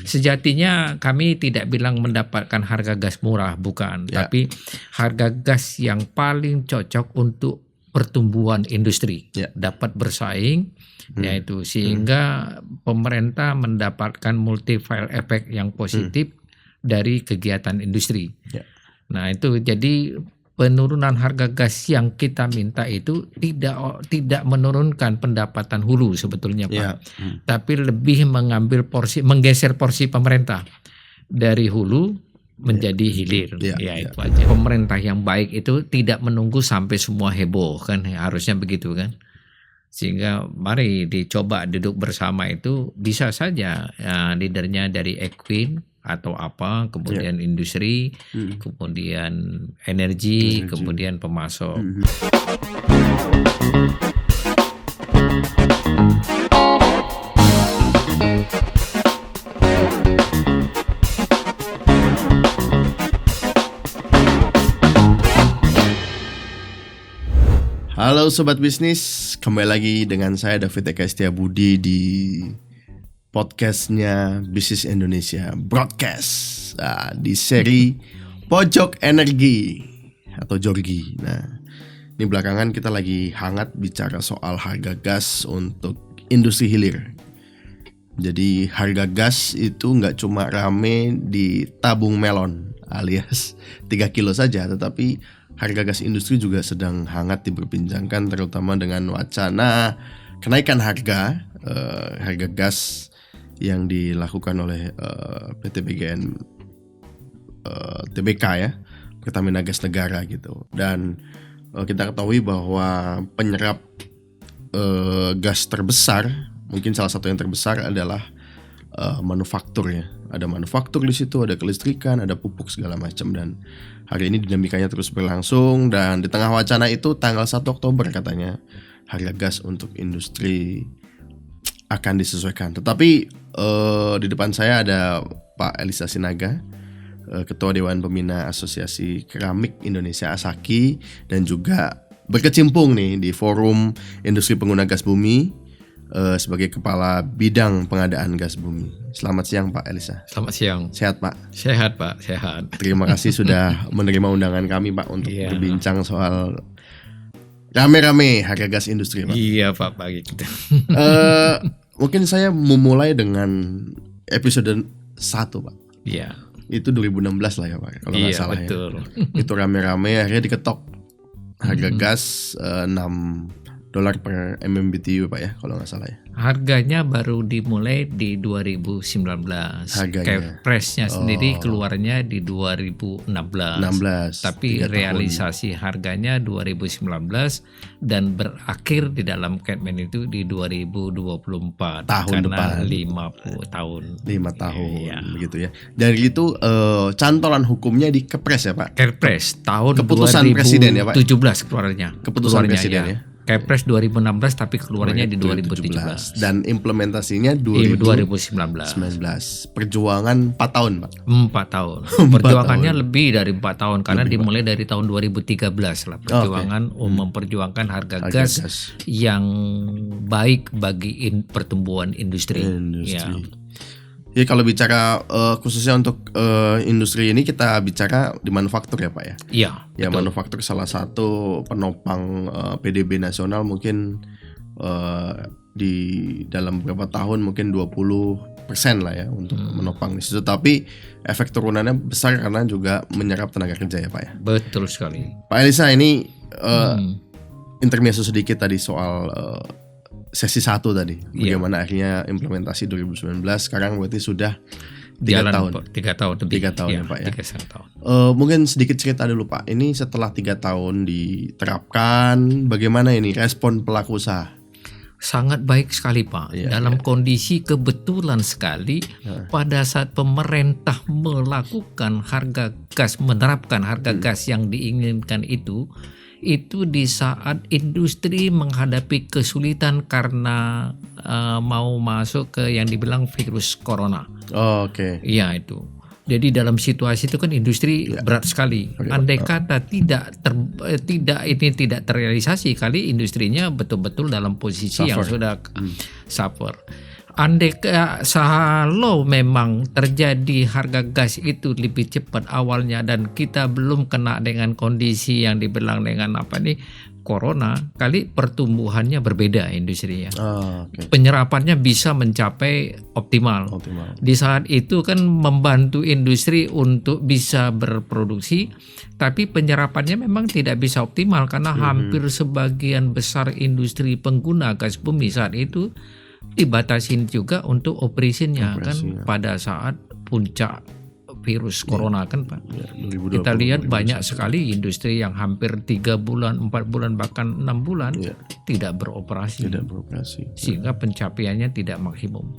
Sejatinya kami tidak bilang mendapatkan harga gas murah, bukan. Tapi harga gas yang paling cocok untuk pertumbuhan industri. Dapat bersaing, yaitu sehingga pemerintah mendapatkan multiplier effect yang positif dari kegiatan industri. Nah itu jadi penurunan harga gas yang kita minta itu tidak menurunkan pendapatan hulu sebetulnya Pak, tapi lebih menggeser porsi pemerintah dari hulu menjadi hilir. Itu aja. Pemerintah yang baik itu tidak menunggu sampai semua heboh kan, harusnya begitu kan. Sehingga mari dicoba duduk bersama itu bisa saja leadernya dari Equin atau apa, kemudian industri, kemudian energi, kemudian pemasok. Halo Sobat Bisnis, kembali lagi dengan saya David Eka Setiabudi di podcastnya Bisnis Indonesia Broadcast, di seri Pojok Energi atau Jorgi. Nah, ini belakangan kita lagi hangat bicara soal harga gas untuk industri hilir. Jadi harga gas itu nggak cuma rame di tabung melon alias 3 kilo saja, tetapi harga gas industri juga sedang hangat diperbincangkan, terutama dengan wacana kenaikan harga gas yang dilakukan oleh PT BGN Tbk ya, Pertamina Gas Negara gitu. Dan kita ketahui bahwa penyerap gas terbesar, mungkin salah satu yang terbesar adalah manufaktur ya. Ada manufaktur di situ, ada kelistrikan, ada pupuk segala macam. Dan hari ini dinamikanya terus berlangsung, dan di tengah wacana itu tanggal 1 Oktober katanya harga gas untuk industri akan disesuaikan. Tetapi di depan saya ada Pak Elisa Sinaga, Ketua Dewan Pembina Asosiasi Keramik Indonesia ASAKI, dan juga berkecimpung nih di Forum Industri Pengguna Gas Bumi sebagai Kepala Bidang Pengadaan Gas Bumi. Selamat siang Pak Elisa. Selamat siang. Sehat Pak? Sehat Pak, sehat. Terima kasih sudah menerima undangan kami Pak untuk berbincang soal rame-rame harga gas industri Pak. Iya Pak, pagi kita. Mungkin saya memulai dengan episode 1 Pak. Iya. Itu 2016 lah ya Pak, kalau nggak salah betul. Ya. Itu rame-rame akhirnya diketok harga gas $6 per MMBTU Pak ya, kalau nggak salah ya. Harganya baru dimulai di 2019. Kepresnya sendiri keluarnya di 2016. Tapi realisasi harganya 2019 dan berakhir di dalam Kepmen itu di 2024. Tahun depan. 5 tahun. 5 tahun begitu ya. Dari itu cantolan hukumnya di Kepres ya Pak. Kepres tahun keputusan 2017 presiden ya Pak. keluarnya. Keputusan presiden ya. Kepres 2016 tapi keluarnya di 2017 dan implementasinya 2019. Perjuangan 4 tahun Pak. 4 tahun. Perjuangannya lebih dari 4 tahun karena dimulai dari tahun 2013 lah perjuangan memperjuangkan harga gas yang baik bagi pertumbuhan industri. Ya. Jadi kalau bicara khususnya untuk industri ini kita bicara di manufaktur ya Pak ya. Iya. Ya betul. Manufaktur salah satu penopang PDB nasional mungkin di dalam beberapa tahun mungkin 20% lah ya untuk menopang di situ. Tapi efek turunannya besar karena juga menyerap tenaga kerja ya Pak ya. Betul sekali. Pak Elisa ini intermezzo sedikit tadi soal sesi 1 tadi, bagaimana akhirnya implementasi 2019, sekarang berarti sudah 3 tahun. 3 tahun lebih. 3 tahun ya Pak ya. 3 tahun. Mungkin sedikit cerita dulu Pak, ini setelah 3 tahun diterapkan, bagaimana ini respon pelaku usaha? Sangat baik sekali Pak. Dalam kondisi kebetulan sekali pada saat pemerintah melakukan menerapkan harga gas yang diinginkan itu di saat industri menghadapi kesulitan karena mau masuk ke yang dibilang virus corona. Oke. Iya itu. Jadi dalam situasi itu kan industri berat sekali. Andai kata tidak terrealisasi kali industrinya betul-betul dalam posisi yang sudah suffer. andai kalau memang terjadi harga gas itu lebih cepat awalnya dan kita belum kena dengan kondisi yang dibilang dengan corona, kali pertumbuhannya berbeda industrinya. Penyerapannya bisa mencapai optimal. Di saat itu kan membantu industri untuk bisa berproduksi, tapi penyerapannya memang tidak bisa optimal karena hampir sebagian besar industri pengguna gas bumi saat itu dibatasin juga untuk operasinya kan pada saat puncak virus corona kan Pak. Kita lihat banyak sekali industri yang hampir 3 bulan, 4 bulan bahkan 6 bulan tidak beroperasi. Sehingga pencapaiannya tidak maksimum.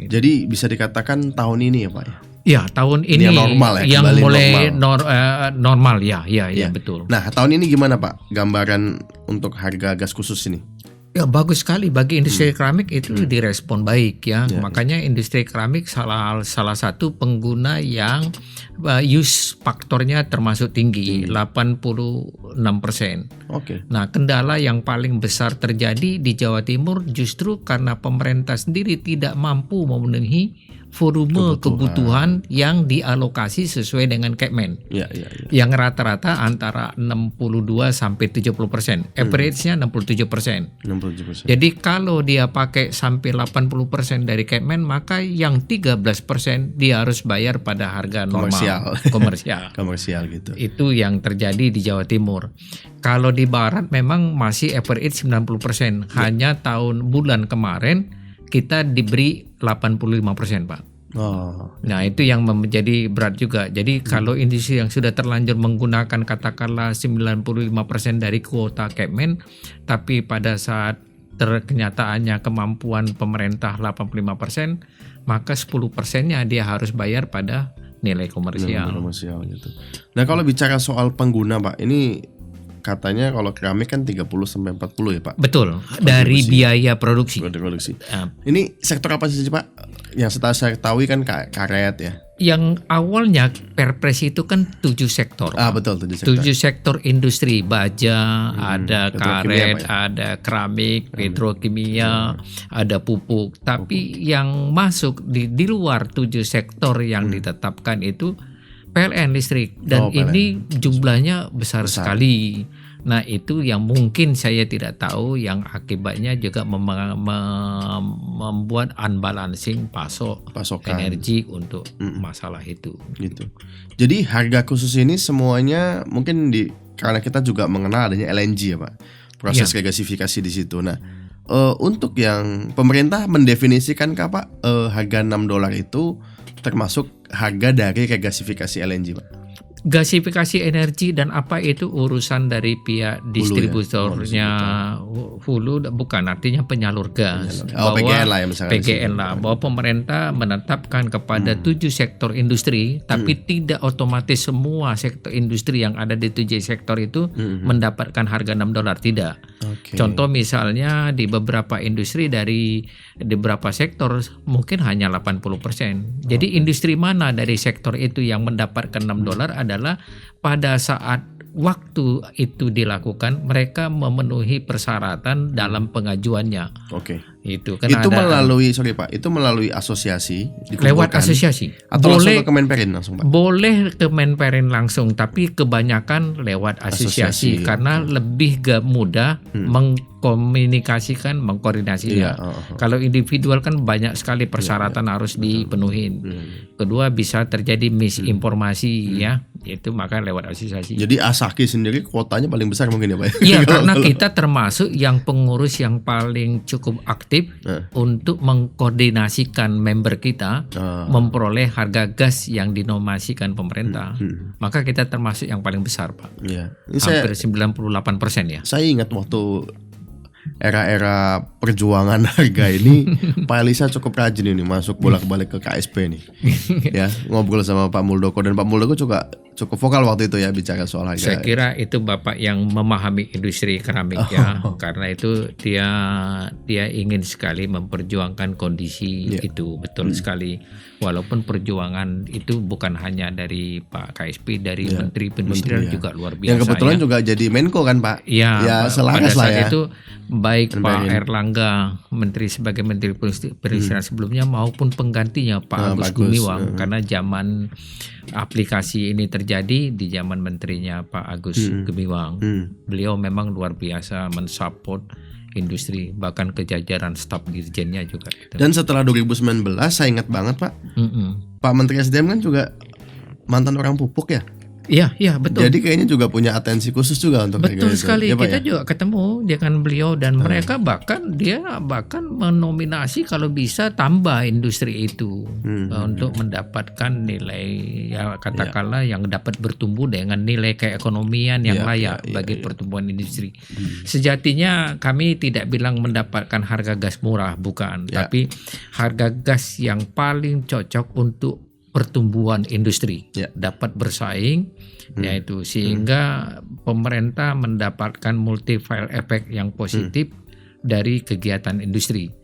Jadi bisa dikatakan tahun ini ya Pak ya? Ya, tahun ini yang normal ya, yang mulai normal ya, betul. Nah, tahun ini gimana Pak gambaran untuk harga gas khusus ini? Ya, bagus sekali bagi industri keramik itu direspon baik ya. Makanya industri keramik salah satu pengguna yang use faktornya termasuk tinggi 86%. Nah, kendala yang paling besar terjadi di Jawa Timur justru karena pemerintah sendiri tidak mampu memenuhi volume kebutuhan yang dialokasi sesuai dengan Kemen. Yang rata-rata antara 62 sampai 70%. Average-nya 67%. Jadi kalau dia pakai sampai 80% dari Kemen, maka yang 13% dia harus bayar pada harga normal komersial gitu. Itu yang terjadi di Jawa Timur. Kalau di barat memang masih average 90%. Hanya bulan kemarin kita diberi 85%, Pak. Nah, itu yang menjadi berat juga. Jadi kalau industri yang sudah terlanjur menggunakan katakanlah 95% dari kuota Kemen, tapi pada saat kenyataannya kemampuan pemerintah 85%, maka 10%-nya dia harus bayar pada nilai komersial gitu. Nah, kalau bicara soal pengguna, Pak, ini katanya kalau keramik kan 30 sampai 40 ya, Pak. Betul, dari biaya produksi. Ini sektor apa sih, Pak? Yang saya ketahui kan karet ya. Yang awalnya Perpres itu kan 7 sektor. Betul, 7 sektor. 7 sektor industri, baja, ada karet, ada keramik, petrokimia, ada pupuk. Tapi yang masuk di luar 7 sektor yang ditetapkan itu PLN listrik dan ini jumlahnya besar sekali. Nah, itu yang mungkin saya tidak tahu, yang akibatnya juga membuat unbalancing pasokan energi untuk masalah itu. Gitu. Jadi harga khusus ini semuanya mungkin karena kita juga mengenal adanya LNG ya Pak, proses regasifikasi di situ. Nah, untuk yang pemerintah mendefinisikan Pak, harga $6 itu termasuk harga dari regasifikasi LNG Pak? Gasifikasi energi dan apa itu urusan dari pihak distributornya hulu, bukan, artinya penyalur gas. PGN lah ya misalnya. PGN lah, bahwa pemerintah menetapkan kepada 7 sektor industri, tapi tidak otomatis semua sektor industri yang ada di 7 sektor itu mendapatkan harga $6, tidak. Contoh misalnya di beberapa industri di beberapa sektor mungkin hanya 80%. Jadi industri mana dari sektor itu yang mendapatkan $6 adalah pada saat waktu itu dilakukan mereka memenuhi persyaratan dalam pengajuannya. Itu kan melalui itu melalui asosiasi, lewat asosiasi atau boleh, langsung ke Kemenperin langsung Pak? Boleh ke Kemenperin langsung, tapi kebanyakan lewat asosiasi karena lebih mudah mengkomunikasikan, mengkoordinasinya. Kalau individual kan banyak sekali persyaratan harus dipenuhin. Kedua bisa terjadi misinformasi ya, itu maka lewat asosiasi. Jadi Asaki sendiri kuotanya paling besar mungkin ya Pak? Iya, karena kita termasuk yang pengurus yang paling cukup aktif untuk mengkoordinasikan member kita memperoleh harga gas yang dinomasikan pemerintah. Maka kita termasuk yang paling besar Pak. Hampir 98% ya. Saya ingat waktu era-era perjuangan harga ini Pak Elisa cukup rajin ini masuk bolak-balik ke KSP nih. Ya, ngobrol sama Pak Muldoko, dan Pak Muldoko juga cukup vokal waktu itu ya bicara soal harga. Saya kira itu Bapak yang memahami industri keramik ya, karena itu dia ingin sekali memperjuangkan kondisi itu, betul sekali. Walaupun perjuangan itu bukan hanya dari Pak KSP, dari Menteri Perindustrian juga luar biasa. Yang kebetulan juga jadi Menko kan Pak? Ya, pada selaras saat lah ya. itu baik Pak Erlangga sebagai Menteri Perindustrian sebelumnya maupun penggantinya Pak Agus Gumiwang, karena zaman aplikasi ini terjadi di zaman menterinya Pak Agus Gumiwang. Beliau memang luar biasa mensupport industri, bahkan ke jajaran staf dirjennya juga. Dan setelah 2019 saya ingat banget Pak, Pak Menteri SDM kan juga mantan orang pupuk ya. Iya betul. Jadi kayaknya juga punya atensi khusus juga untuk betul sekali. Ya, kita juga ketemu dengan beliau dan mereka bahkan menominasi kalau bisa tambah industri itu untuk mendapatkan nilai ya katakanlah yang dapat bertumbuh dengan nilai keekonomian yang layak bagi pertumbuhan industri. Sejatinya kami tidak bilang mendapatkan harga gas murah, bukan, tapi harga gas yang paling cocok untuk pertumbuhan industri dapat bersaing, yaitu sehingga pemerintah mendapatkan multiplier effect yang positif dari kegiatan industri.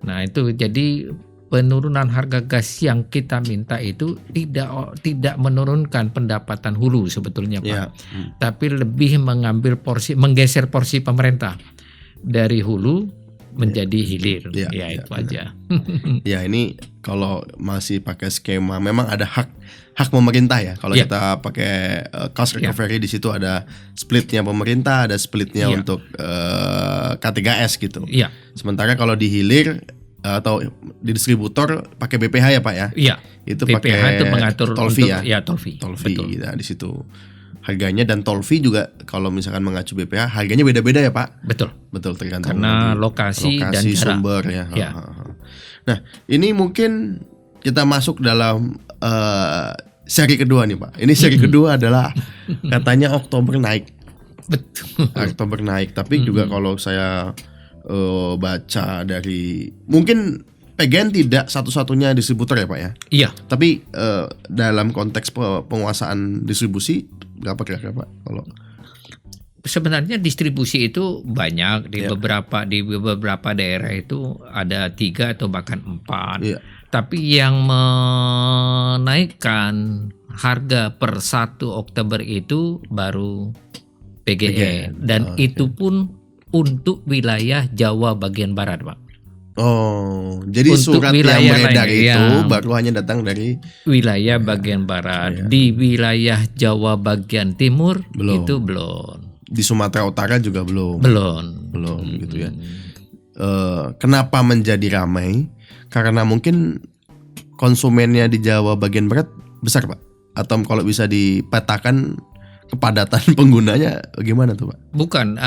Nah itu jadi penurunan harga gas yang kita minta itu tidak menurunkan pendapatan hulu sebetulnya Pak, tapi lebih menggeser porsi pemerintah dari hulu menjadi hilir, itu aja. Ya ini kalau masih pakai skema, memang ada hak pemerintah ya. Kalau kita pakai cost recovery di situ ada splitnya pemerintah, ada splitnya untuk K3S gitu. Sementara kalau di hilir atau di distributor pakai BPH ya Pak ya. Itu BPH pakai itu mengatur tolfi ya. Tolfi. Betul. Nah, di situ harganya dan tol fee juga kalau misalkan mengacu BPH harganya beda-beda ya Pak. Betul tergantung karena lokasi dan jarak. Sumber ya. Nah ini mungkin kita masuk dalam seri kedua nih Pak. Ini seri kedua adalah katanya Oktober naik. Betul. Oktober naik, tapi juga kalau saya baca dari mungkin PGN tidak satu-satunya distributor ya Pak ya. Tapi dalam konteks penguasaan distribusi berapa kira-kira Pak? Kalau sebenarnya distribusi itu banyak di beberapa daerah itu ada 3 atau bahkan 4. Tapi yang menaikkan harga per 1 Oktober itu baru PGN. Dan itu pun untuk wilayah Jawa bagian barat Pak. Oh, jadi untuk surat yang beredar itu baru hanya datang dari wilayah bagian barat. Di wilayah Jawa bagian timur itu belum. Di Sumatera Utara juga belum gitu ya. Kenapa menjadi ramai? Karena mungkin konsumennya di Jawa bagian barat besar Pak. Atau kalau bisa dipetakan kepadatan penggunanya bagaimana tuh Pak? Bukan,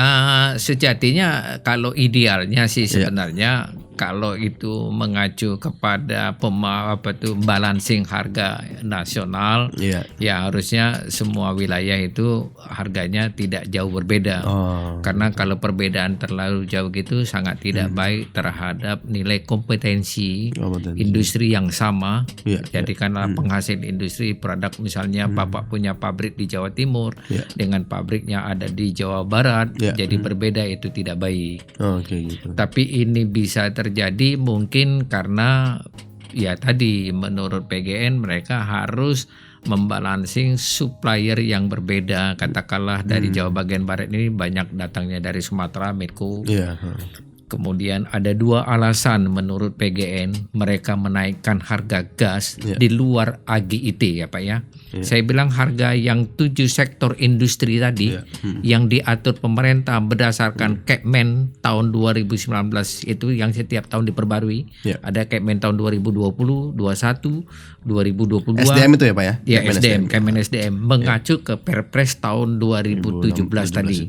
sejatinya kalau idealnya sih sebenarnya kalau itu mengacu kepada balancing harga nasional, ya harusnya semua wilayah itu harganya tidak jauh berbeda. Karena kalau perbedaan terlalu jauh gitu sangat tidak baik terhadap nilai kompetensi industri yang sama. Jadikanlah penghasil industri produk misalnya Bapak punya pabrik di Jawa Timur dengan pabriknya ada di Jawa Barat, jadi berbeda, itu tidak baik. Gitu. Tapi ini bisa terjadi mungkin karena ya tadi menurut PGN mereka harus membalancing supplier yang berbeda. Katakanlah dari Jawa bagian barat ini banyak datangnya dari Sumatera, Medco. Kemudian ada 2 alasan menurut PGN mereka menaikkan harga gas di luar AGIT ya Pak ya. Saya bilang harga yang 7 sektor industri tadi yang diatur pemerintah berdasarkan Kepmen tahun 2019 itu yang setiap tahun diperbarui. Ada Kepmen tahun 2020, 21, 2022. SDM itu ya Pak ya? Ya SDM, Kepmen SDM mengacu ke Perpres tahun 2017 tadi.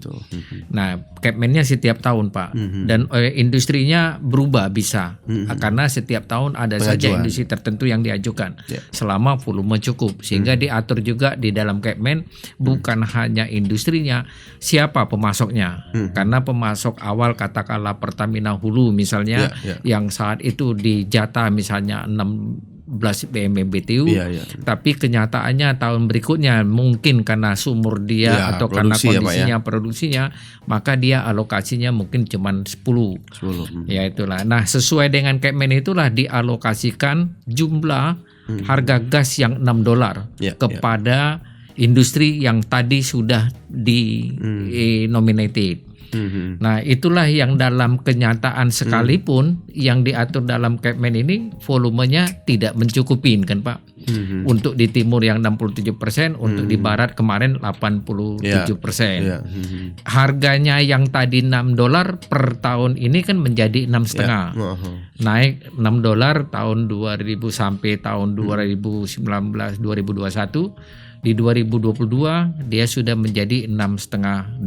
Nah, Kepmennya setiap tahun Pak. Dan industrinya berubah bisa karena setiap tahun ada saja industri tertentu yang diajukan selama volume cukup, sehingga diatur juga di dalam Kepmen bukan hanya industrinya, siapa pemasoknya. Karena pemasok awal katakanlah Pertamina Hulu misalnya yang saat itu dijatah misalnya 6 BTU, tapi kenyataannya tahun berikutnya mungkin karena sumur dia atau karena kondisinya produksinya, maka dia alokasinya mungkin cuma 10. Ya itulah. Nah, sesuai dengan Kemen itulah dialokasikan jumlah harga gas yang $6 kepada industri yang tadi sudah nominated. Nah, itulah yang dalam kenyataan sekalipun yang diatur dalam Kemen ini volumenya tidak mencukupi kan Pak. Untuk di timur yang 67%, untuk di barat kemarin 87%. Harganya yang tadi $6 per tahun ini kan menjadi 6,5. Naik $6 tahun 2000 sampai tahun 2019 2021. Di 2022 dia sudah menjadi $6,5.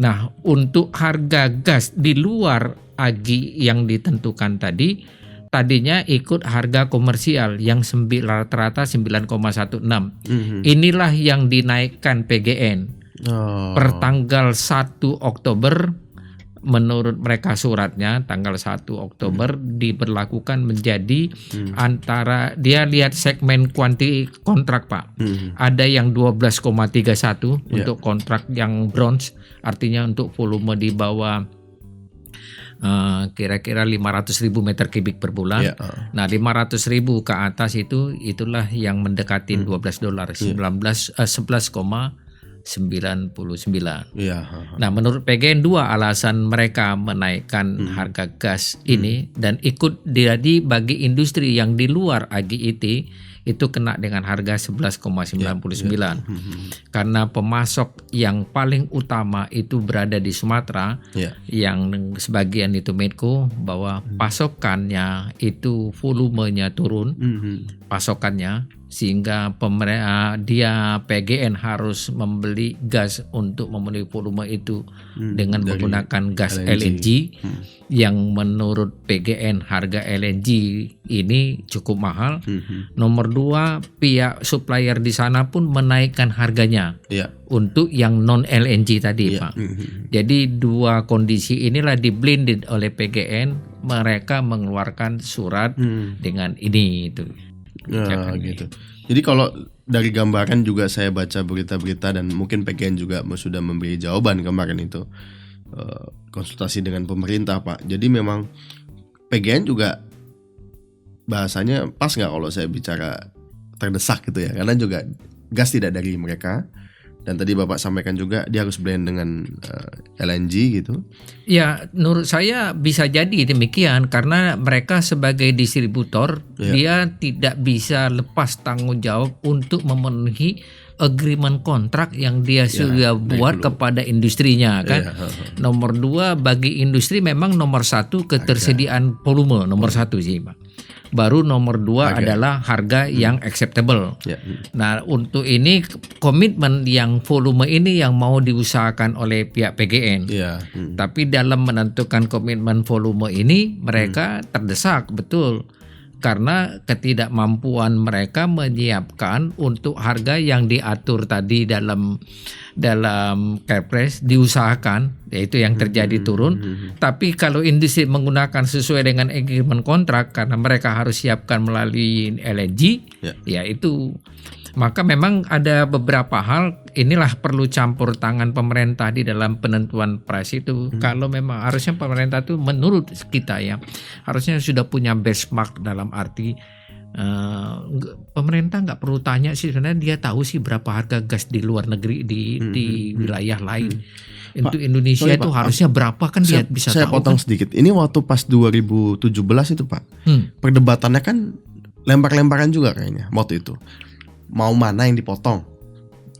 Nah, untuk harga gas di luar AGI yang ditentukan tadinya ikut harga komersial yang rata-rata 9,16. Inilah yang dinaikkan PGN per tanggal 1 Oktober. Menurut mereka suratnya tanggal 1 Oktober diberlakukan menjadi antara dia lihat segmen kuanti kontrak Pak. Ada yang 12,31 untuk kontrak yang bronze, artinya untuk volume di bawah kira-kira 500.000 meter kubik per bulan. Nah, 500.000 ke atas itulah yang mendekati $12, 11,99. Nah, menurut PGN 2 alasan mereka menaikkan harga gas ini dan ikut jadi bagi industri yang di luar AGIT itu kena dengan harga 11,99. Karena pemasok yang paling utama itu berada di Sumatera, yang sebagian itu Medco, bahwa pasokannya itu volumenya turun, pasokannya, sehingga dia PGN harus membeli gas untuk memenuhi volume itu dengan menggunakan gas LNG yang menurut PGN harga LNG ini cukup mahal. Nomor 2, pihak supplier di sana pun menaikkan harganya untuk yang non LNG tadi Pak. Jadi dua kondisi inilah di-blended oleh PGN, mereka mengeluarkan surat dengan ini itu. Gitu. Jadi kalau dari gambaran juga saya baca berita-berita dan mungkin PGN juga sudah memberi jawaban kemarin itu konsultasi dengan pemerintah Pak. Jadi memang PGN juga bahasanya pas nggak kalau saya bicara terdesak gitu ya, karena juga gas tidak dari mereka. Dan tadi Bapak sampaikan juga dia harus blend dengan LNG gitu. Ya, menurut saya bisa jadi demikian karena mereka sebagai distributor dia tidak bisa lepas tanggung jawab untuk memenuhi agreement kontrak yang dia sudah buat kepada industrinya kan. Nomor 2 bagi industri memang nomor 1 ketersediaan volume nomor 1 sih Pak. Baru nomor 2 adalah harga yang acceptable. Nah, untuk ini komitmen yang volume ini yang mau diusahakan oleh pihak PGN. Tapi dalam menentukan komitmen volume ini mereka terdesak betul. Karena ketidakmampuan mereka menyiapkan untuk harga yang diatur tadi dalam Kepres diusahakan, yaitu yang terjadi turun. Tapi kalau industri menggunakan sesuai dengan agreement kontrak karena mereka harus siapkan melalui LNG, ya itu. Maka memang ada beberapa hal inilah perlu campur tangan pemerintah di dalam penentuan price itu. Kalau memang harusnya pemerintah itu menurut kita ya harusnya sudah punya benchmark dalam arti pemerintah nggak perlu tanya sih, sebenarnya dia tahu sih berapa harga gas di luar negeri di wilayah lain. Untuk Indonesia itu harusnya berapa kan dia bisa tahu. Saya potong sedikit. Ini waktu pas 2017 itu Pak, perdebatannya kan lempar-lemparan juga kayaknya waktu itu. Mau mana yang dipotong?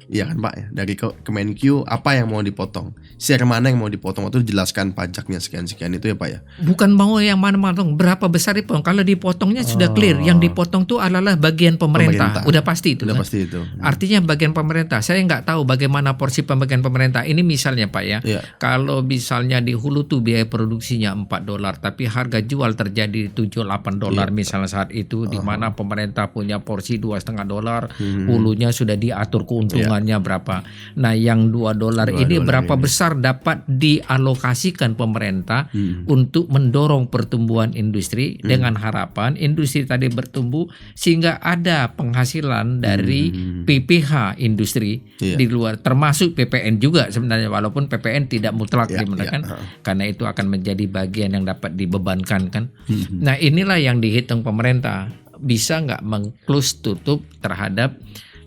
Iya kan Pak ya, dari Kemenq apa yang mau dipotong, share mana yang mau dipotong, itu dijelaskan pajaknya sekian-sekian itu ya Pak ya. Bukan mau yang mana-mana, berapa besar dipotong. Kalau dipotongnya sudah clear, yang dipotong itu adalah bagian pemerintah. Udah pasti itu. Udah kan? pasti itu. Artinya bagian pemerintah. Saya nggak tahu bagaimana porsi pembagian pemerintah. Ini misalnya Pak ya, kalau misalnya di hulu tuh biaya produksinya $4, tapi harga jual terjadi $7-8 misalnya saat itu, di mana pemerintah punya porsi $2,5, hulunya sudah diatur keuntungan. pertumbuhannya berapa. Nah, yang $2 ini berapa ini besar dapat dialokasikan pemerintah untuk mendorong pertumbuhan industri dengan harapan industri tadi bertumbuh sehingga ada penghasilan dari PPH industri di luar, termasuk PPN juga sebenarnya, walaupun PPN tidak mutlak digunakan karena itu akan menjadi bagian yang dapat dibebankan kan. Nah, inilah yang dihitung pemerintah, bisa nggak meng-close tutup terhadap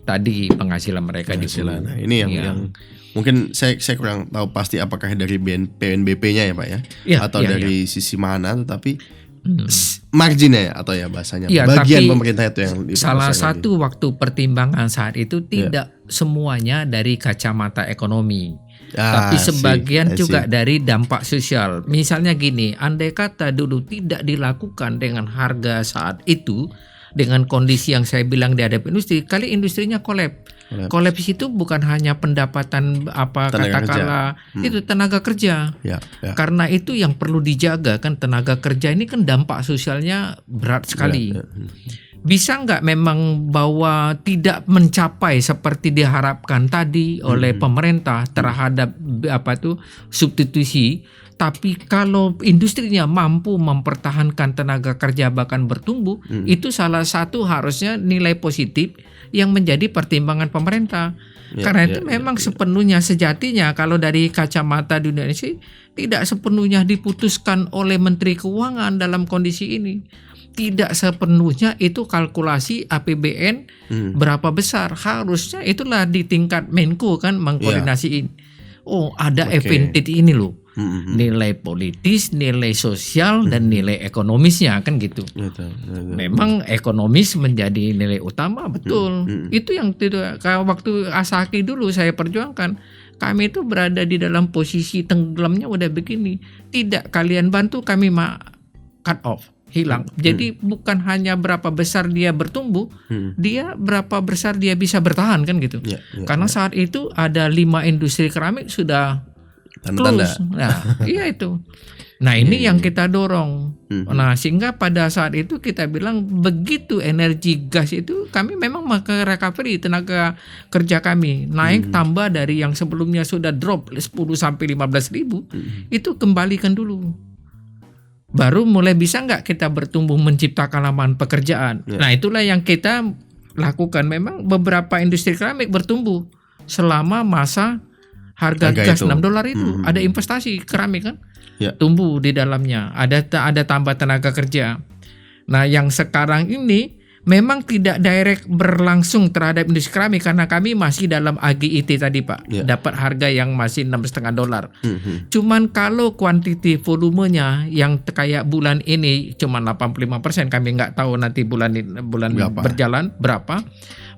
tadi penghasilan mereka di hulu. Nah, ini yang mungkin saya kurang tahu pasti apakah dari PNBP-nya ya Pak ya, atau dari sisi mana, tetapi marginnya ya, atau ya bahasanya bagian pemerintah itu yang salah satu waktu pertimbangan saat itu tidak semuanya dari kacamata ekonomi. Tapi sebagian juga dari dampak sosial. Misalnya gini, andai kata dulu tidak dilakukan dengan harga saat itu, dengan kondisi yang saya bilang dihadapi industri, kali industrinya kolaps itu bukan hanya pendapatan katakanlah itu tenaga kerja. Karena itu yang perlu dijaga kan, tenaga kerja ini kan dampak sosialnya berat sekali. Bisa nggak memang bahwa tidak mencapai seperti diharapkan tadi oleh pemerintah terhadap substitusi, tapi kalau industrinya mampu mempertahankan tenaga kerja bahkan bertumbuh, itu salah satu harusnya nilai positif yang menjadi pertimbangan pemerintah. Karena itu memang sepenuhnya sejatinya kalau dari kacamata dunia ini tidak sepenuhnya diputuskan oleh Menteri Keuangan dalam kondisi ini. Tidak sepenuhnya itu kalkulasi APBN berapa besar. Harusnya itulah di tingkat Menko kan mengkoordinasiin. Oh, ada advantage ini loh. Nilai politis, nilai sosial dan nilai ekonomisnya kan gitu. Memang ekonomis menjadi nilai utama, betul. Itu yang tidak, waktu Asaki dulu saya perjuangkan. Kami itu berada di dalam posisi tenggelamnya udah begini. Tidak kalian bantu kami cut off. Hilang. Jadi bukan hanya berapa besar dia bertumbuh, dia berapa besar dia bisa bertahan kan gitu. Karena saat itu ada 5 industri keramik sudah close. Nah, iya itu. Nah, ini yang kita dorong. Nah, sehingga pada saat itu kita bilang begitu energi gas itu kami memang ke recovery tenaga kerja kami naik tambah dari yang sebelumnya sudah drop 10 sampai 15 ribu, itu kembalikan dulu. Baru mulai bisa nggak kita bertumbuh menciptakan lapangan pekerjaan. Nah, itulah yang kita lakukan. Memang beberapa industri keramik bertumbuh selama masa harga gas $6 itu. Ada investasi keramik kan, tumbuh di dalamnya. Ada tambah tenaga kerja. Nah, yang sekarang ini memang tidak direct berlangsung terhadap industri keramik karena kami masih dalam AGIT tadi Pak, dapat harga yang masih $6,5. Cuman kalau kuantiti volumenya yang kayak bulan ini cuma 85%, kami nggak tahu nanti bulan berjalan berapa,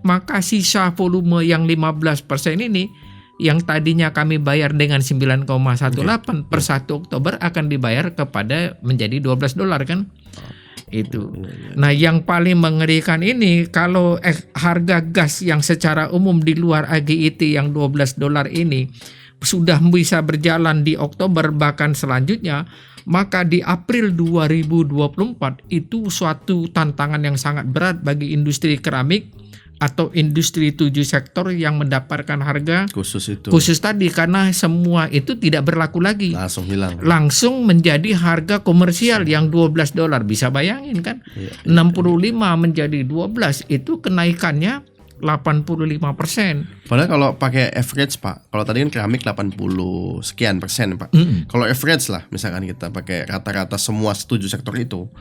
maka sisa volume yang 15% ini yang tadinya kami bayar dengan 9,18 per 1 Oktober akan dibayar kepada menjadi $12 kan. Itu. Nah, yang paling mengerikan ini kalau harga gas yang secara umum di luar AGIT yang $12 ini sudah bisa berjalan di Oktober bahkan selanjutnya, maka di April 2024 itu suatu tantangan yang sangat berat bagi industri keramik atau industri 7 sektor yang mendapatkan harga khusus tadi, karena semua itu tidak berlaku lagi, langsung hilang, langsung menjadi harga komersial yang $12. Bisa bayangin kan, 65 menjadi 12 itu kenaikannya 85%. Padahal kalau pakai average Pak, kalau tadi kan keramik 80 sekian persen Pak. Kalau average lah, misalkan kita pakai rata-rata semua 7 sektor itu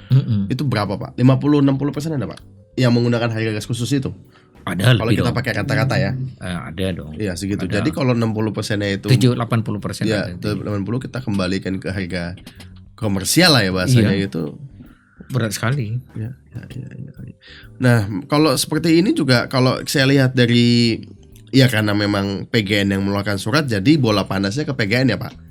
berapa Pak? 50-60% ada Pak yang menggunakan harga gas khusus itu? Ada kalau kita pakai rata-rata ya. Ada dong. Iya segitu. Ada. Jadi kalau 60%-nya itu 80% ya, 80 kita kembalikan ke harga komersial lah ya bahasanya itu. Berat sekali. Ya. Nah, kalau seperti ini juga kalau saya lihat dari karena memang PGN yang mengeluarkan surat, jadi bola panasnya ke PGN ya Pak.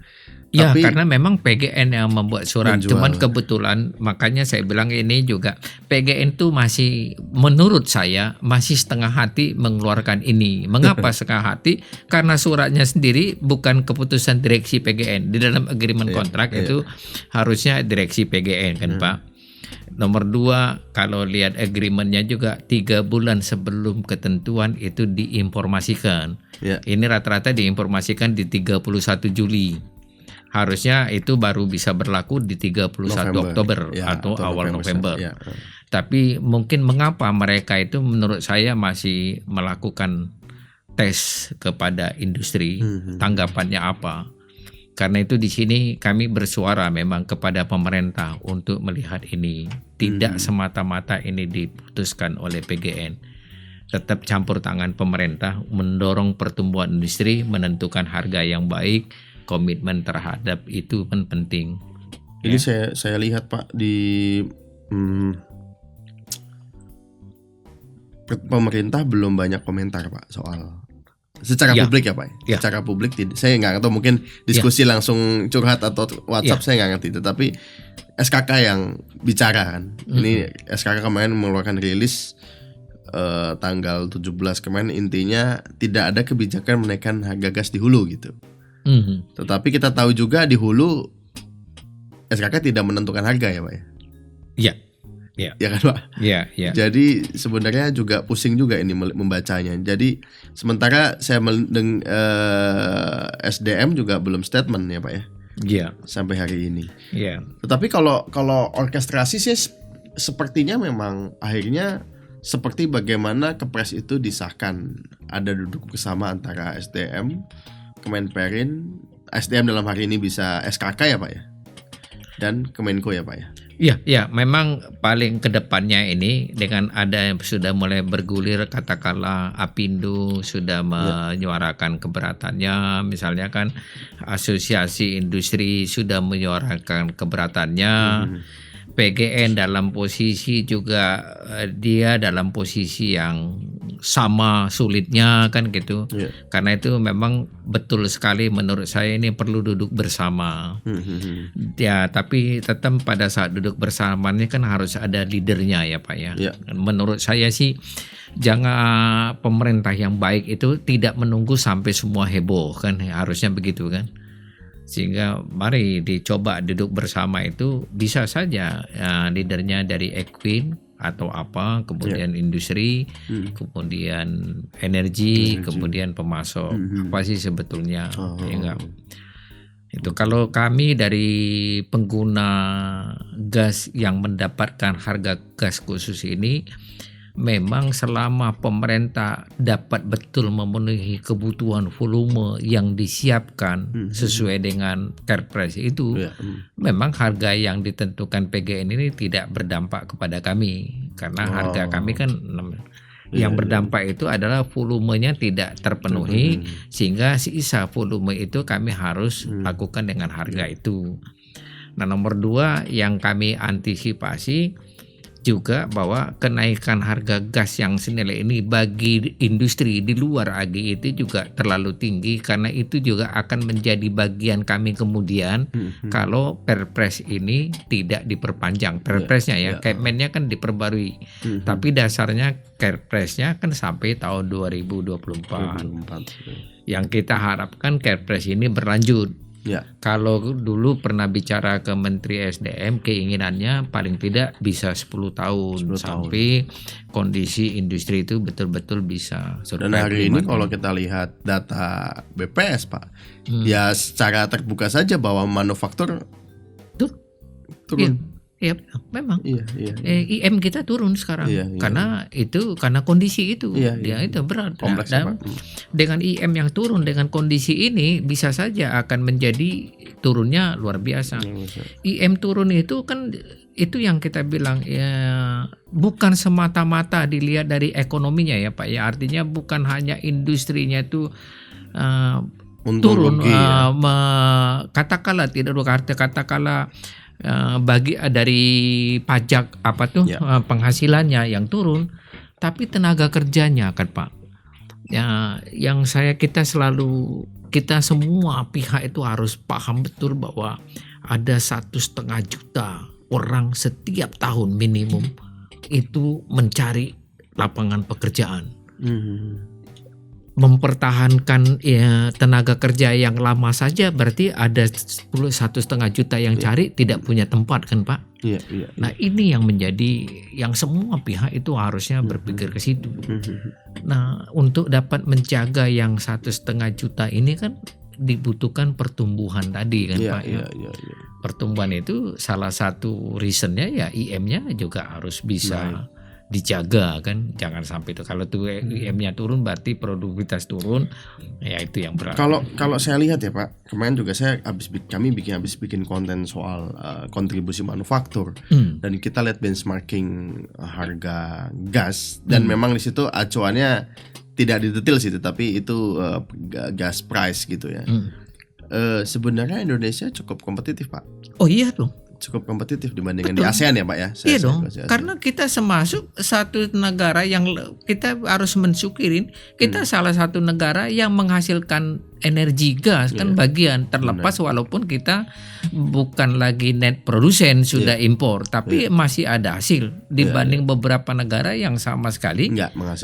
Ya, karena memang PGN yang membuat surat. Cuman kebetulan makanya saya bilang ini juga PGN itu masih, menurut saya masih setengah hati mengeluarkan ini. Mengapa setengah hati? Karena suratnya sendiri bukan keputusan direksi PGN. Di dalam agreement kontrak itu harusnya direksi PGN kan Pak. Nomor 2, kalau lihat agreementnya juga 3 bulan sebelum ketentuan itu diinformasikan. Ini rata-rata diinformasikan di 31 Juli. Harusnya itu baru bisa berlaku di 31 Oktober atau awal November. Tapi mungkin mengapa mereka itu menurut saya masih melakukan tes kepada industri, tanggapannya apa? Karena itu di sini kami bersuara memang kepada pemerintah untuk melihat ini. Tidak semata-mata ini diputuskan oleh PGN. Tetap campur tangan pemerintah mendorong pertumbuhan industri, menentukan harga yang baik, komitmen terhadap itu kan penting. Ini saya lihat Pak di pemerintah belum banyak komentar Pak soal secara publik ya Pak. Secara publik saya nggak tahu, mungkin diskusi langsung curhat atau WhatsApp saya nggak ngerti. Tetapi SKK yang bicara kan. Ini SKK kemarin mengeluarkan rilis tanggal 17 kemarin, intinya tidak ada kebijakan menaikkan harga gas di hulu gitu. Tetapi kita tahu juga di hulu SKK tidak menentukan harga ya Pak ya. Iya. Ya kan Pak? Iya. Jadi sebenarnya juga pusing juga ini membacanya. Jadi sementara saya SDM juga belum statement ya Pak ya. Iya. Sampai hari ini. Iya. Tetapi kalau orkestrasi sih sepertinya memang akhirnya seperti bagaimana Kepres itu disahkan, ada duduk bersama antara SDM, Kemenperin, SDM dalam hari ini bisa SKK ya Pak ya, dan Kemenko ya Pak ya. Iya, memang paling kedepannya ini dengan ada yang sudah mulai bergulir, katakanlah Apindo sudah menyuarakan keberatannya, misalnya kan Asosiasi Industri sudah menyuarakan keberatannya, PGN dalam posisi juga dia dalam posisi yang sama sulitnya kan gitu. Karena itu memang betul sekali menurut saya ini perlu duduk bersama. Ya, tapi tetap pada saat duduk bersama ini kan harus ada leadernya ya Pak ya. Menurut saya sih jangan pemerintah yang baik itu tidak menunggu sampai semua heboh kan, harusnya begitu kan. Sehingga mari dicoba duduk bersama itu bisa saja leadernya dari Equin atau apa, kemudian industri, kemudian energi, kemudian pemasok. Apa sih sebetulnya? Ya enggak? Itu kalau kami dari pengguna gas yang mendapatkan harga gas khusus ini, memang selama pemerintah dapat betul memenuhi kebutuhan volume yang disiapkan sesuai dengan Kepres itu, memang harga yang ditentukan PGN ini tidak berdampak kepada kami, karena harga kami kan yang berdampak itu adalah volumenya tidak terpenuhi, sehingga sisa volume itu kami harus lakukan dengan harga itu. Nah, nomor 2 yang kami antisipasi juga bahwa kenaikan harga gas yang senilai ini bagi industri di luar AGI itu juga terlalu tinggi, karena itu juga akan menjadi bagian kami kemudian kalau Perpres ini tidak diperpanjang. Perpresnya Kemennya kan diperbarui, tapi dasarnya Perpresnya kan sampai tahun 2024. Yang kita harapkan Perpres ini berlanjut. Kalau dulu pernah bicara ke Menteri SDM, keinginannya paling tidak bisa 10 tahun sampai kondisi industri itu betul-betul bisa. Dan hari ini kalau kita lihat data BPS Pak, ya secara terbuka saja bahwa manufaktur turun. Iya, memang. IM kita turun sekarang karena kondisi itu. Dia itu berat. Dan dengan IM yang turun dengan kondisi ini bisa saja akan menjadi turunnya luar biasa. IM turun itu kan itu yang kita bilang ya, bukan semata-mata dilihat dari ekonominya ya Pak ya. Artinya bukan hanya industrinya itu turun, katakanlah tidak katakanlah bagi dari pajak penghasilannya yang turun, tapi tenaga kerjanya kan Pak. Ya, yang kita semua pihak itu harus paham betul bahwa ada 1,5 juta orang setiap tahun minimum itu mencari lapangan pekerjaan. Mempertahankan tenaga kerja yang lama saja berarti ada 1,5 juta yang cari tidak punya tempat kan Pak. Nah ini yang menjadi yang semua pihak itu harusnya berpikir ke situ. Nah untuk dapat menjaga yang 1,5 juta ini kan dibutuhkan pertumbuhan tadi kan Pak ya. Pertumbuhan itu salah satu reasonnya ya IM-nya juga harus bisa dijaga kan, jangan sampai itu kalau tuh IM-nya turun berarti produktivitas turun, ya itu yang berat. Kalau saya lihat ya Pak, kemarin juga kami habis bikin konten soal kontribusi manufaktur dan kita lihat benchmarking harga gas dan memang di situ acuannya tidak detail sih, tapi itu gas price gitu ya. Sebenarnya Indonesia cukup kompetitif Pak. Oh iya dong. Cukup kompetitif dibandingkan di ASEAN ya Pak ya. Iya dong, karena kita termasuk satu negara yang kita harus mensyukurin kita salah satu negara yang menghasilkan energi gas kan bagian terlepas walaupun kita bukan lagi net produsen sudah impor tapi masih ada hasil dibanding beberapa negara yang sama sekali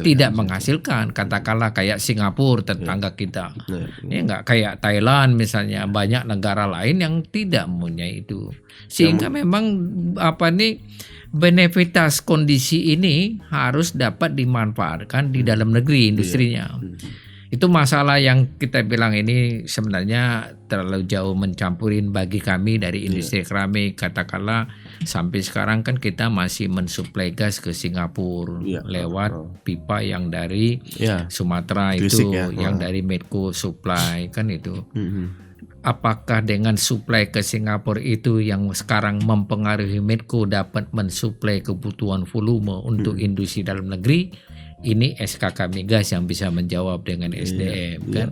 tidak menghasilkan. Katakanlah kayak Singapura tetangga kita, ini nggak kayak Thailand misalnya, banyak negara lain yang tidak mempunyai itu. Sehingga memang benefitas kondisi ini harus dapat dimanfaatkan di dalam negeri industrinya. Itu masalah yang kita bilang ini sebenarnya terlalu jauh mencampurin bagi kami dari industri keramik. Katakanlah sampai sekarang kan kita masih mensuplai gas ke Singapura lewat pipa yang dari Sumatera itu, yang dari Medco Supply kan itu. Apakah dengan suplai ke Singapura itu yang sekarang mempengaruhi Medco dapat mensuplai kebutuhan volume untuk industri dalam negeri? Ini SKK Migas yang bisa menjawab dengan SDM kan.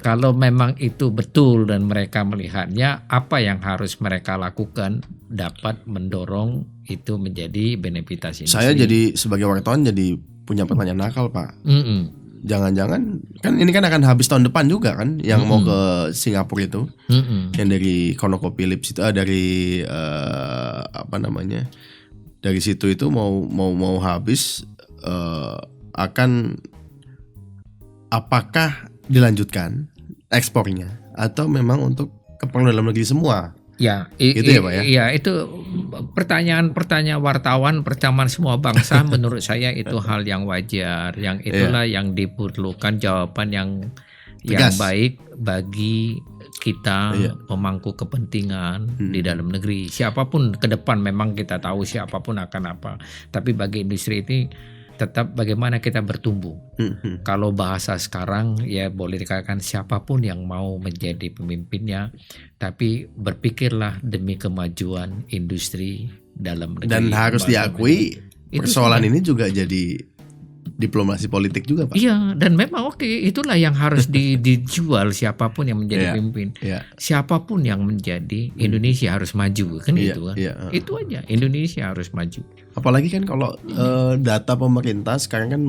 Kalau memang itu betul dan mereka melihatnya, apa yang harus mereka lakukan dapat mendorong itu menjadi benefitas industri. Saya jadi sebagai wartawan jadi punya pertanyaan nakal Pak. Jangan-jangan kan ini kan akan habis tahun depan juga kan yang mau ke Singapura itu, yang dari ConocoPhillips itu dari dari situ itu mau habis. Apakah dilanjutkan ekspornya atau memang untuk keperluan dalam negeri semua? Ya, gitu ya Pak ya? Iya, itu pertanyaan wartawan percaman semua bangsa menurut saya itu hal yang wajar, yang itulah yang diperlukan jawaban yang baik bagi kita pemangku kepentingan di dalam negeri. Siapapun ke depan memang kita tahu siapapun akan apa, tapi bagi industri ini tetap bagaimana kita bertumbuh. Kalau bahasa sekarang ya boleh dikatakan siapapun yang mau menjadi pemimpinnya, tapi berpikirlah demi kemajuan industri dalam negeri. Dan harus diakui persoalan ini juga jadi diplomasi politik juga Pak. Iya, dan memang itulah yang harus dijual siapapun yang menjadi pemimpin. Siapapun yang menjadi, Indonesia harus maju kan itu kan. Itu aja, Indonesia harus maju. Apalagi kan kalau data pemerintah sekarang kan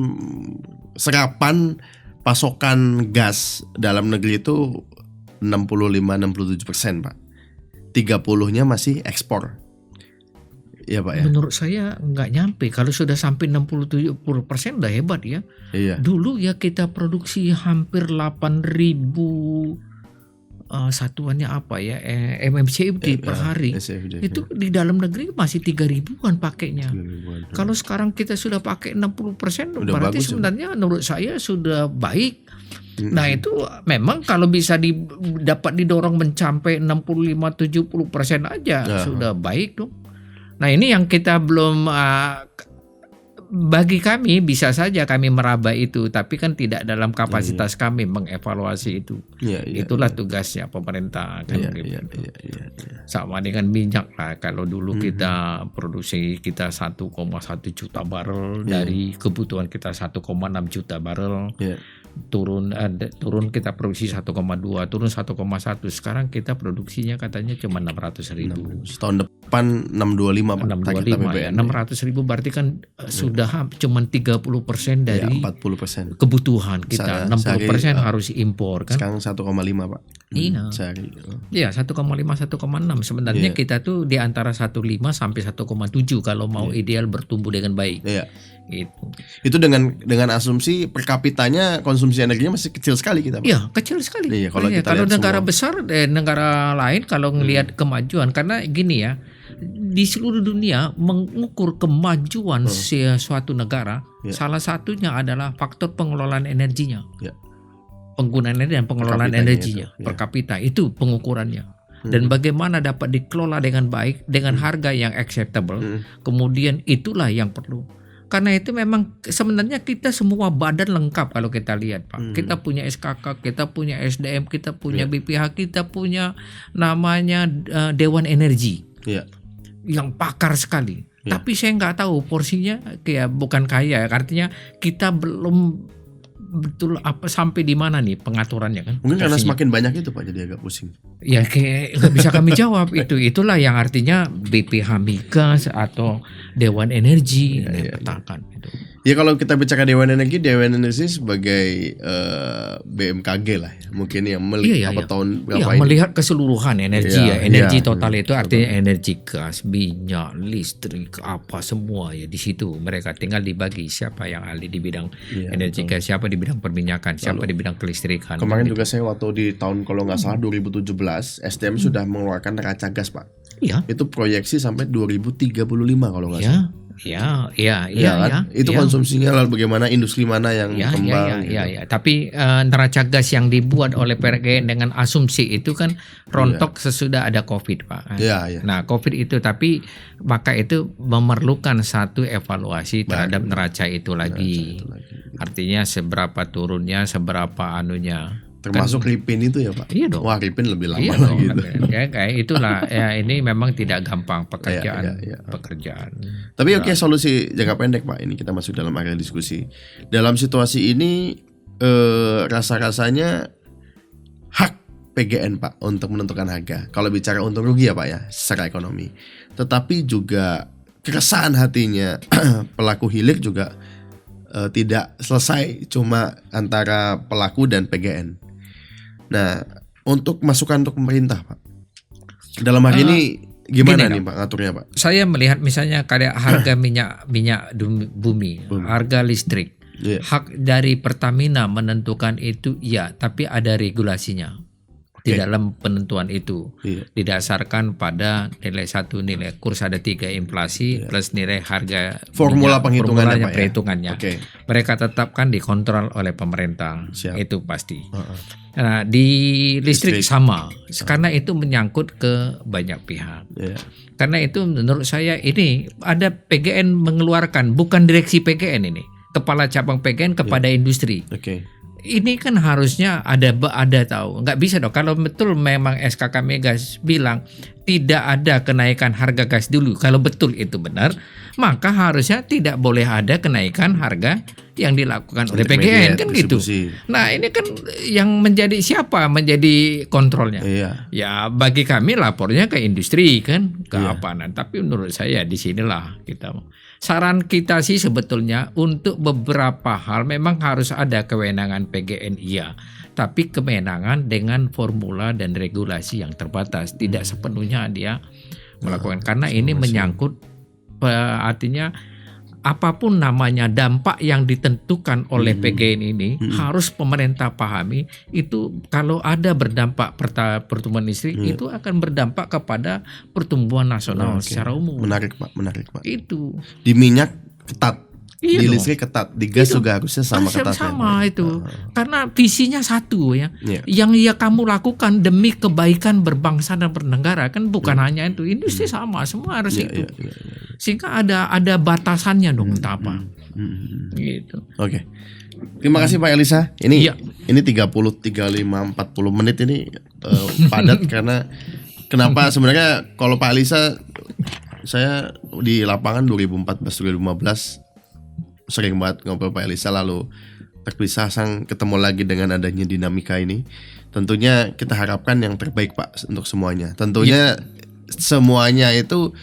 serapan pasokan gas dalam negeri itu 65-67% Pak. 30-nya masih ekspor. Iya Pak ya. Menurut saya nggak nyampe. Kalau sudah sampai 60-70% udah hebat ya. Dulu ya kita produksi hampir 8.000 satuannya apa ya MMCFD per hari. Itu di dalam negeri masih 3.000-an pakainya. Kalau sekarang kita sudah pakai 60%, berarti sebenarnya menurut saya sudah baik. Nah itu memang kalau bisa dapat didorong mencapai 65-70% aja sudah baik dong. Nah ini yang kita belum bagi kami bisa saja kami meraba itu, tapi kan tidak dalam kapasitas kami mengevaluasi itu. Itulah tugasnya pemerintah kan. Sama dengan minyak lah. Kalau dulu kita produksi kita 1,1 juta barel dari kebutuhan kita 1,6 juta barel. Turun kita produksi 1,2, turun 1,1. Sekarang kita produksinya katanya cuma 600.000. Tahun depan 625 Pak. 625 ya. 600.000 berarti kan sudah cuma 30% dari 40% kebutuhan kita. 60% harus impor kan. Sekarang 1,5 Pak. Iya. Sehari. Iya, 1,5 1,6. Sebenarnya kita tuh di antara 1,5 sampai 1,7 kalau mau ideal bertumbuh dengan baik. Itu dengan asumsi per kapitanya konsumsi energinya masih kecil sekali kita Pak. Iya, kecil sekali. Kalau negara besar negara lain kalau ngelihat kemajuan, karena gini ya, di seluruh dunia mengukur kemajuan suatu negara, salah satunya adalah faktor pengelolaan energinya. Penggunaan energi dan pengelolaan energinya per kapita itu pengukurannya. Dan bagaimana dapat dikelola dengan baik dengan harga yang acceptable. Kemudian itulah yang perlu. Karena itu memang sebenarnya kita semua badan lengkap kalau kita lihat, Pak. Kita punya SKK, kita punya SDM, kita punya BPH, kita punya namanya Dewan Energi. Yang pakar sekali. Tapi saya nggak tahu porsinya kayak bukan kaya, artinya kita belum betul apa sampai di mana nih pengaturannya kan? Mungkin karena semakin banyak itu Pak jadi agak pusing. Ya kayak nggak bisa kami jawab itulah yang artinya BPH Migas atau Dewan Energi petakan itu. Ya kalau kita bicara Dewan Energi sebagai BMKG lah ya. Mungkin yang melihat tahun berapa ini. Melihat keseluruhan energi energi total itu artinya energi gas, minyak, listrik, apa semua ya di situ. Mereka tinggal dibagi siapa yang ahli di bidang energi gas, siapa di bidang perminyakan, siapa di bidang kelistrikan. Kemarin juga saya waktu di tahun kalau nggak salah 2017 SDM sudah mengeluarkan neraca gas Pak. Iya. Itu proyeksi sampai 2035 kalau nggak salah. Itu konsumsinya lalu bagaimana industri mana yang berkembang. Tapi neraca gas yang dibuat oleh PGN dengan asumsi itu kan rontok sesudah ada COVID, Pak. Nah, COVID itu tapi maka itu memerlukan satu evaluasi terhadap neraca itu lagi. Artinya seberapa turunnya, seberapa anunya. Termasuk Ripin itu ya Pak? Iya dong. Wah Ripin lebih lama lagi gitu. Ya kayak itulah ini memang tidak gampang pekerjaan. Tapi solusi jangka pendek Pak, ini kita masuk dalam area diskusi. Dalam situasi ini rasa-rasanya hak PGN Pak untuk menentukan harga. Kalau bicara untung rugi ya Pak ya secara ekonomi. Tetapi juga keresahan hatinya pelaku hilir juga tidak selesai cuma antara pelaku dan PGN. Nah, untuk masukan untuk pemerintah, Pak. Dalam hal ini gimana nih, Pak, ngaturnya, Pak? Saya melihat misalnya kayak harga minyak bumi, harga listrik. Hak dari Pertamina menentukan itu tapi ada regulasinya. Di dalam penentuan itu didasarkan pada nilai kurs ada 3 inflasi plus nilai harga formula penghitungannya perhitungannya. Mereka tetapkan dikontrol oleh pemerintah. Itu pasti. Nah, di listrik sama karena itu menyangkut ke banyak pihak. Karena itu menurut saya ini ada PGN mengeluarkan bukan direksi PGN ini, kepala cabang PGN kepada industri. Ini kan harusnya ada tahu, nggak bisa dong kalau betul memang SKK Migas bilang tidak ada kenaikan harga gas dulu. Kalau betul itu benar, maka harusnya tidak boleh ada kenaikan harga yang dilakukan oleh PGN kan gitu. Nah ini kan yang menjadi siapa menjadi kontrolnya? Ya bagi kami lapornya ke industri kan, keamanan. Tapi menurut saya di sinilah kita. Saran kita sih sebetulnya untuk beberapa hal memang harus ada kewenangan PGN tapi kewenangan dengan formula dan regulasi yang terbatas, tidak sepenuhnya dia melakukan karena ini menyangkut artinya apapun namanya dampak yang ditentukan oleh PGN ini harus pemerintah pahami itu kalau ada berdampak pertumbuhan listrik itu akan berdampak kepada pertumbuhan nasional secara umum. Menarik Pak. Itu. Di minyak ketat. Di listrik ketat, di gas juga harusnya sama ketatnya. Sama itu. Karena visinya satu ya. Yang kamu lakukan demi kebaikan berbangsa dan bernegara kan bukan hanya itu. Industri sama, semua harus itu. Sehingga ada batasannya dong entah apa. Gitu. Oke. Terima kasih Pak Elisa. Ini 30, 35, 40 menit ini padat karena kenapa sebenarnya kalau Pak Elisa saya di lapangan 2014 2015 sering banget ngobrol Pak Elisa lalu terpisah ketemu lagi dengan adanya dinamika ini. Tentunya kita harapkan yang terbaik Pak untuk semuanya. Tentunya semuanya itu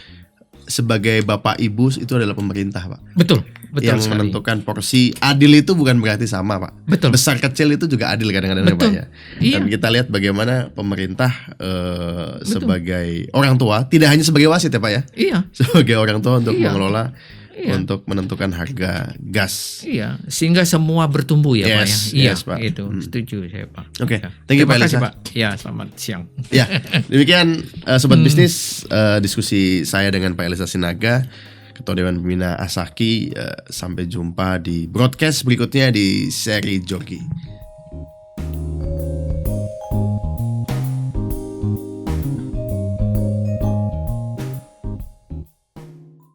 sebagai bapak ibu itu adalah pemerintah Pak. Betul yang sekali. Menentukan porsi. Adil itu bukan berarti sama Pak. Betul. Besar kecil itu juga adil kadang-kadang Pak ya. Dan kita lihat bagaimana pemerintah sebagai orang tua, tidak hanya sebagai wasit ya Pak ya. Sebagai orang tua untuk mengelola untuk menentukan harga gas. Iya, sehingga semua bertumbuh ya Pak ya. Iya, Pak. itu setuju saya Pak. Oke, Ya. thank you Terima Pak kasih Elisa. Pak. Ya, selamat siang. Ya, demikian Sobat Bisnis diskusi saya dengan Pak Elisa Sinaga, Ketua Dewan Pembina Asaki. Sampai jumpa di broadcast berikutnya di seri Jogi.